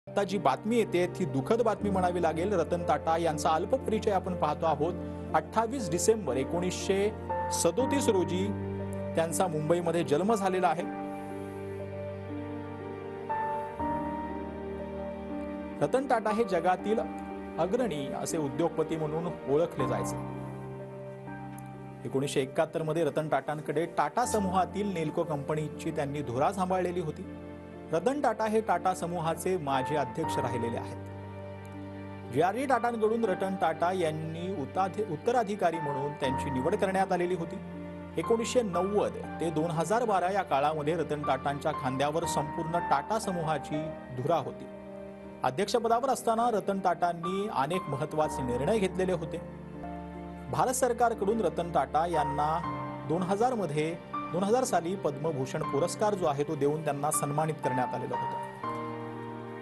आता जी बातमी येते ती दुःखद बातमी म्हणावी लागेल। रतन टाटा यांचा अल्प परिचय आपण पाहतो आहोत। 28 डिसेंबर 1937 रोजी त्यांचा मुंबईमध्ये जन्म झालेला आहे। रतन टाटा हे जगातील अग्रणी असे उद्योगपती म्हणून ओळखले जायचे। 1971 मध्ये रतन टाटांकडे टाटा समूहातील नेल्को कंपनीची त्यांनी धुरा सांभाळलेली होती। रतन टाटा हे टाटा समूहाचे माजी अध्यक्ष राहिलेले आहेत। जे.आर.डी. टाटांकडून रतन टाटा यांनी उत्तराधिकारी म्हणून त्यांची निवड करण्यात आलेली होती। 1990 ते 2012 या काळामध्ये रतन टाटांच्या खांद्यावर संपूर्ण टाटा समूहाची धुरा होती। अध्यक्षपदावर असताना रतन टाटांनी अनेक महत्त्वाचे निर्णय घेतलेले होते। भारत सरकारकडून रतन टाटा यांना 2000 साली पद्मभूषण पुरस्कार जो आहे तो देऊन त्यांना सन्मानित करण्यात आलेला होता।